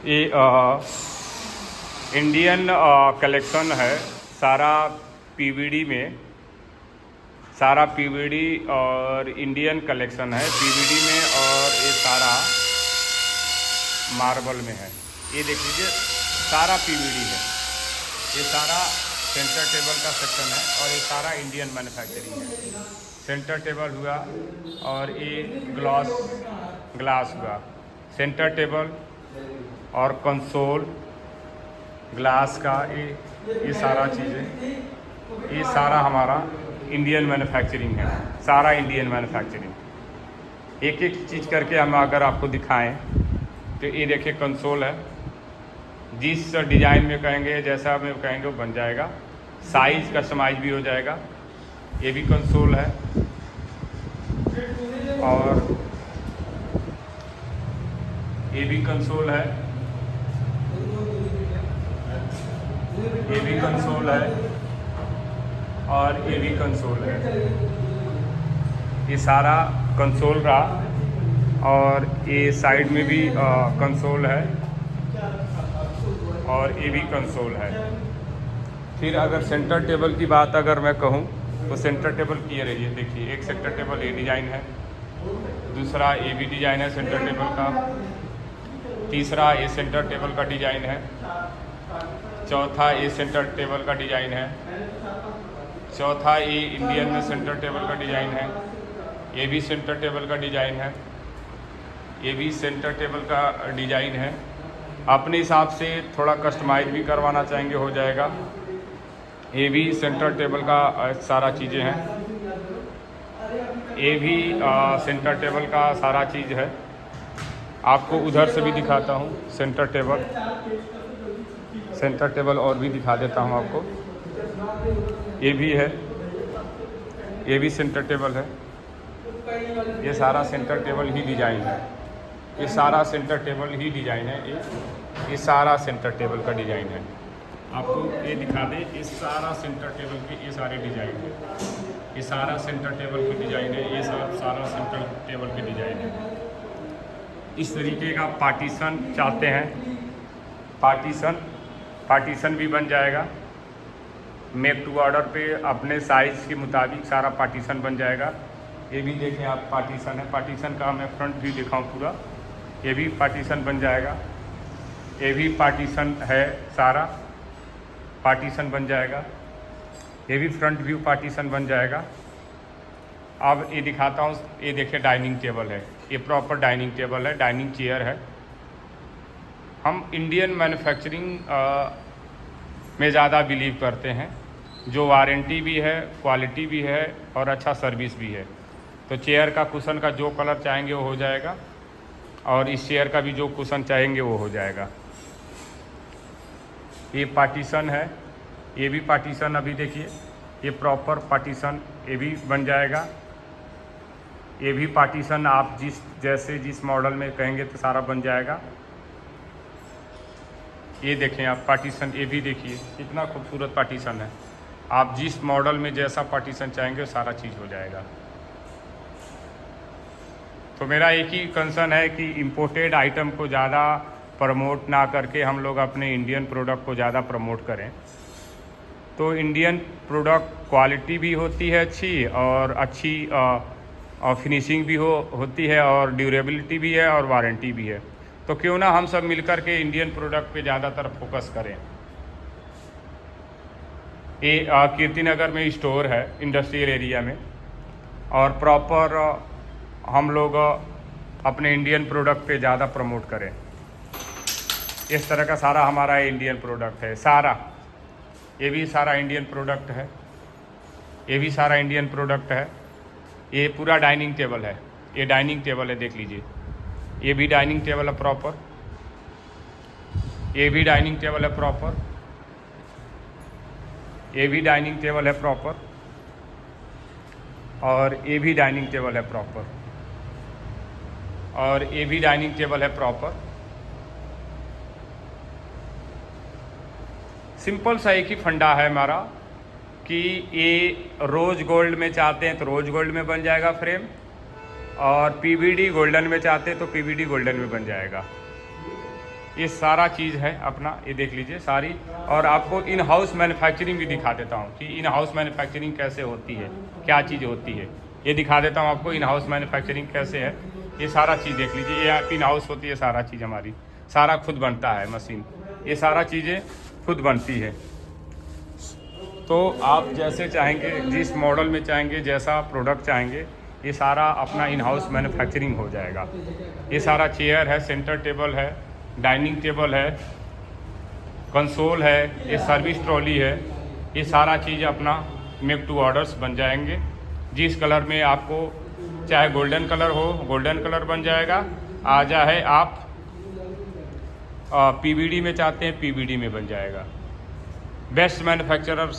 ये Indian collection है। सारा पीवीडी में, सारा पीवीडी और इंडियन कलेक्शन है पीवीडी में, और ये सारा मार्बल में है। ये देख लीजिए, सारा पीवीडी है। ये सारा सेंटर टेबल का सेक्शन है और ये सारा इंडियन मैन्युफैक्चरिंग है। सेंटर टेबल हुआ और ये ग्लास हुआ। सेंटर टेबल और कंसोल ग्लास का ये सारा चीज़ें, ये सारा हमारा इंडियन मैन्युफैक्चरिंग है। सारा इंडियन मैन्युफैक्चरिंग। एक एक चीज़ करके हम अगर आपको दिखाएं तो ये देखिए कंसोल है। जिस डिज़ाइन में कहेंगे, जैसा में कहेंगे वो बन जाएगा। साइज़ कस्टमाइज भी हो जाएगा। ये भी कंसोल है और ये भी कंसोल है। ये भी कंसोल है और ये भी कंसोल है। ये सारा कंसोल रहा और ये साइड में भी कंसोल है और ये भी कंसोल है। फिर अगर सेंटर टेबल की बात अगर मैं कहूँ तो सेंटर टेबल की ये रही है। देखिए, एक सेंटर टेबल ये डिज़ाइन है, दूसरा ये भी डिज़ाइन है सेंटर टेबल का, तीसरा ये सेंटर टेबल का डिज़ाइन है, चौथा ये सेंटर टेबल का डिज़ाइन है, चौथा ये इंडियन में सेंटर टेबल का डिज़ाइन है, ये भी सेंटर टेबल का डिज़ाइन है, ये भी सेंटर टेबल का डिज़ाइन है। अपने हिसाब से थोड़ा कस्टमाइज भी करवाना चाहेंगे हो जाएगा। ये भी सेंटर टेबल का सारा चीज़ें हैं। ये भी सेंटर टेबल का सारा चीज़ है। आपको उधर से भी दिखाता हूँ सेंटर टेबल और भी दिखा देता हूँ आपको। ये भी है, ये भी सेंटर टेबल है। ये सारा सेंटर टेबल ही डिज़ाइन है। ये सारा सेंटर टेबल ही डिज़ाइन है। ये सारा सेंटर टेबल का डिज़ाइन है। आपको ये दिखा दें, ये सारा सेंटर टेबल के ये सारे डिज़ाइन है। ये सारा सेंटर टेबल की डिज़ाइन है। ये सारा सेंटर टेबल की डिज़ाइन है। इस तरीके का पार्टीशन चाहते हैं, पार्टीशन भी बन जाएगा। मेक टू ऑर्डर पे अपने साइज़ के मुताबिक सारा पार्टीशन बन जाएगा। ये भी देखें आप, पार्टीशन है। पार्टीशन का मैं फ्रंट व्यू दिखाऊं पूरा, ये भी पार्टीशन बन जाएगा। ये भी पार्टीशन है, सारा पार्टीशन बन जाएगा। ये भी फ्रंट व्यू पार्टीशन बन जाएगा। अब ये दिखाता हूँ, ये देखिए डाइनिंग टेबल है। ये प्रॉपर डाइनिंग टेबल है, डाइनिंग चेयर है। हम इंडियन मैन्युफैक्चरिंग में ज़्यादा बिलीव करते हैं, जो वारंटी भी है, क्वालिटी भी है और अच्छा सर्विस भी है। तो चेयर का कुशन का जो कलर चाहेंगे वो हो जाएगा और इस चेयर का भी जो कुशन चाहेंगे वो हो जाएगा। ये पार्टीशन है, ये भी पार्टीशन अभी देखिए, ये प्रॉपर पार्टीशन ये भी बन जाएगा। ये भी पार्टीशन आप जिस मॉडल में कहेंगे तो सारा बन जाएगा। ये देखें आप पार्टीशन, ये भी देखिए कितना खूबसूरत पार्टीशन है। आप जिस मॉडल में जैसा पार्टीशन चाहेंगे वो सारा चीज़ हो जाएगा। तो मेरा एक ही कंसर्न है कि इम्पोर्टेड आइटम को ज़्यादा प्रमोट ना करके हम लोग अपने इंडियन प्रोडक्ट को ज़्यादा प्रमोट करें। तो इंडियन प्रोडक्ट क्वालिटी भी होती है अच्छी, और अच्छी फिनिशिंग भी होती है, और ड्यूरेबिलिटी भी है, और वारंटी भी है। तो क्यों ना हम सब मिलकर के इंडियन प्रोडक्ट पे ज़्यादातर फोकस करें। ये कीर्तिनगर में स्टोर है इंडस्ट्रियल एरिया में, और प्रॉपर हम लोग अपने इंडियन प्रोडक्ट पे ज़्यादा प्रमोट करें। इस तरह का सारा हमारा इंडियन प्रोडक्ट है। सारा ये भी सारा इंडियन प्रोडक्ट है। ये भी सारा इंडियन प्रोडक्ट है। ये पूरा डाइनिंग टेबल है। ये डाइनिंग टेबल है, देख लीजिए। ये भी डाइनिंग टेबल है प्रॉपर। ये भी डाइनिंग टेबल है प्रॉपर। ये भी डाइनिंग टेबल है प्रॉपर, और ये भी डाइनिंग टेबल है प्रॉपर, और ये भी डाइनिंग टेबल है प्रॉपर। सिंपल सा एक ही फंडा है हमारा कि ये रोज़ गोल्ड में चाहते हैं तो रोज़ गोल्ड में बन जाएगा फ्रेम, और पीवीडी गोल्डन में चाहते हैं तो पीवीडी गोल्डन में बन जाएगा। ये सारा चीज़ है अपना, ये देख लीजिए सारी। और आपको इन हाउस मैन्युफैक्चरिंग भी दिखा देता हूँ कि इन हाउस मैन्युफैक्चरिंग कैसे होती है, क्या चीज़ होती है, ये दिखा देता हूँ आपको इन हाउस मैन्युफैक्चरिंग कैसे है। ये सारा चीज़ देख लीजिए, ये इन हाउस होती है सारा चीज़ हमारी, सारा खुद बनता है मशीन, ये सारा चीज़ें खुद बनती है। तो आप जैसे चाहेंगे, जिस मॉडल में चाहेंगे, जैसा प्रोडक्ट चाहेंगे, ये सारा अपना इन हाउस मैन्युफैक्चरिंग हो जाएगा। ये सारा चेयर है, सेंटर टेबल है, डाइनिंग टेबल है, कंसोल है, ये सर्विस ट्रॉली है, ये सारा चीज़ अपना मेक टू ऑर्डर्स बन जाएंगे। जिस कलर में आपको चाहे गोल्डन कलर हो, गोल्डन कलर बन जाएगा। आ जाए आप पीवीडी में चाहते हैं, पीवीडी में बन जाएगा। बेस्ट मैन्युफैक्चरर्स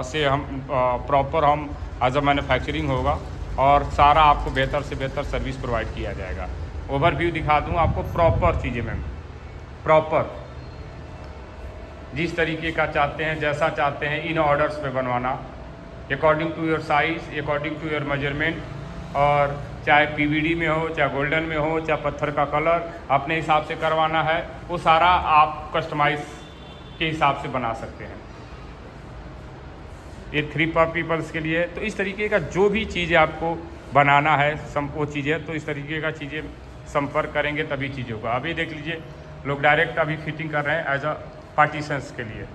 से हम प्रॉपर हम एज अ मैन्युफैक्चरिंग होगा और सारा आपको बेहतर से बेहतर सर्विस प्रोवाइड किया जाएगा। ओवरव्यू दिखा दूँ आपको प्रॉपर चीज़ें मैम, प्रॉपर जिस तरीके का चाहते हैं, जैसा चाहते हैं, इन ऑर्डर्स पे बनवाना according to your size, according to your measurement. और चाहे पीवीडी में हो, चाहे गोल्डन में हो, चाहे पत्थर का कलर अपने हिसाब से करवाना है, वो सारा आप कस्टमाइज के हिसाब से बना सकते हैं। ये 3 पीपल्स के लिए। तो इस तरीके का जो भी चीज़ें आपको बनाना है वो चीज़ें, तो इस तरीके का चीज़ें संपर्क करेंगे तभी चीज़ों का। अभी देख लीजिए लोग डायरेक्ट अभी फिटिंग कर रहे हैं एज अ पार्टीशंस के लिए।